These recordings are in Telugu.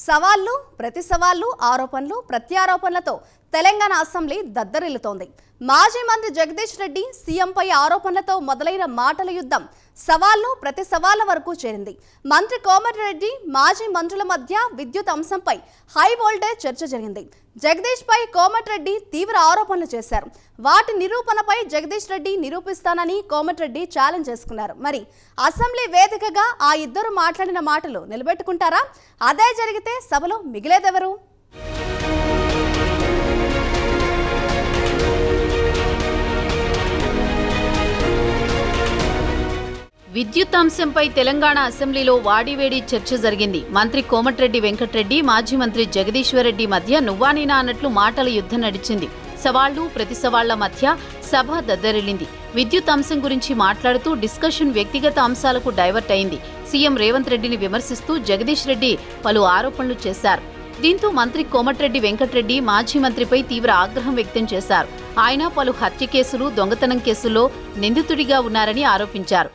సవాళ్లు ప్రతి సవాళ్లు ఆరోపణలు ప్రత్యారోపణలతో తెలంగాణ అసెంబ్లీ దద్దరిల్లుతోంది. మాజీ మంత్రి జగదీష్ రెడ్డి సీఎంపై ఆరోపణలతో మొదలైన మాటల యుద్ధం సవాళ్లు ప్రతి సవాళ్ల వరకు చేరింది. మంత్రి కోమటిరెడ్డి మాజీ మంత్రుల మధ్య విద్యుత్ అంశంపై హై వోల్టేజ్ చర్చ జరిగింది. జగదీష్ పై కోమటిరెడ్డి తీవ్ర ఆరోపణలు చేశారు. వాటి నిరూపణపై జగదీష్ రెడ్డి నిరూపిస్తానని కోమటిరెడ్డి ఛాలెంజ్ చేసుకున్నారు. మరి అసెంబ్లీ వేదికగా ఆ ఇద్దరు మాట్లాడిన మాటలు నిలబెట్టుకుంటారా? అదే జరిగితే సభలో మిగిలేదెవరు? విద్యుత్ అంశంపై తెలంగాణ అసెంబ్లీలో వాడివేడి చర్చ జరిగింది. మంత్రి కోమటిరెడ్డి వెంకటరెడ్డి మాజీ మంత్రి జగదీశ్వర్ రెడ్డి మధ్య నువ్వానేనా అన్నట్లు మాటల యుద్ధం నడిచింది. సవాళ్లు ప్రతి సవాళ్ల మధ్య సభ దద్దరిల్లింది. విద్యుత్ అంశం గురించి మాట్లాడుతూ డిస్కషన్ వ్యక్తిగత అంశాలకు డైవర్ట్ అయింది. సీఎం రేవంత్ రెడ్డిని విమర్శిస్తూ జగదీష్ రెడ్డి పలు ఆరోపణలు చేశారు. దీంతో మంత్రి కోమటిరెడ్డి వెంకటరెడ్డి మాజీ మంత్రిపై తీవ్ర ఆగ్రహం వ్యక్తం చేశారు. ఆయన పలు హత్య కేసులు, దొంగతనం కేసుల్లో నిందితుడిగా ఉన్నారని ఆరోపించారు.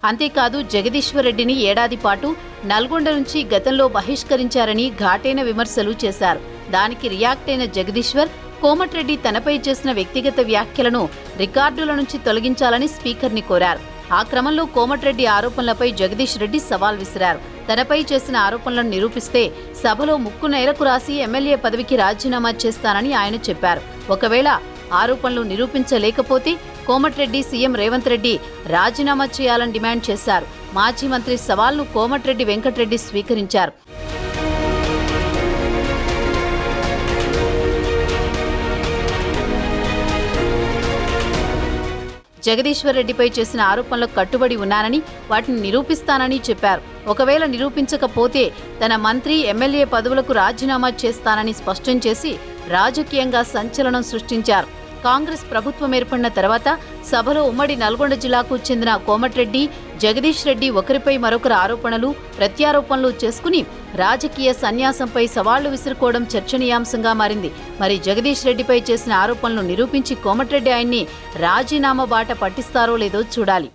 అంతేకాదు జగదీశ్వర్ రెడ్డిని ఏడాది పాటు నల్గొండ నుంచి గతంలో బహిష్కరించారని ఘాటైన విమర్శలు చేశారు. దానికి రియాక్ట్ అయిన జగదీశ్వర్ కోమటిరెడ్డి తనపై చేసిన వ్యక్తిగత వ్యాఖ్యలను రికార్డుల నుంచి తొలగించాలని స్పీకర్ని కోరారు. ఆ క్రమంలో కోమటిరెడ్డి ఆరోపణలపై జగదీష్ రెడ్డి సవాల్ విసిరారు. తనపై చేసిన ఆరోపణలను నిరూపిస్తే సభలో ముక్కు నేలకు రాసి ఎమ్మెల్యే పదవికి రాజీనామా చేస్తానని ఆయన చెప్పారు. ఒకవేళ ఆరోపణలు నిరూపించలేకపోతే కోమటిరెడ్డి సీఎం రేవంత్ రెడ్డి రాజీనామా చేయాలని డిమాండ్ చేశారు. మాజీ మంత్రి సవాల్ను కోమటిరెడ్డి వెంకటరెడ్డి స్వీకరించారు. జగదీశ్వర్ రెడ్డిపై చేసిన ఆరోపణలకు కట్టుబడి ఉన్నానని, వాటిని నిరూపిస్తానని చెప్పారు. ఒకవేళ నిరూపించకపోతే తన మంత్రి, ఎమ్మెల్యే పదవులకు రాజీనామా చేస్తానని స్పష్టం చేసి రాజకీయంగా సంచలనం సృష్టించారు. కాంగ్రెస్ ప్రభుత్వం ఏర్పడిన తర్వాత సభలో ఉమ్మడి నల్గొండ జిల్లాకు చెందిన కోమటిరెడ్డి, జగదీష్ రెడ్డి ఒకరిపై మరొకరు ఆరోపణలు ప్రత్యారోపణలు చేసుకుని రాజకీయ సన్యాసంపై సవాళ్లు విసురుకోవడం చర్చనీయాంశంగా మారింది. మరి జగదీష్ రెడ్డిపై చేసిన ఆరోపణలు నిరూపించి కోమటిరెడ్డి ఆయన్ని రాజీనామా బాట పట్టిస్తారో లేదో చూడాలి.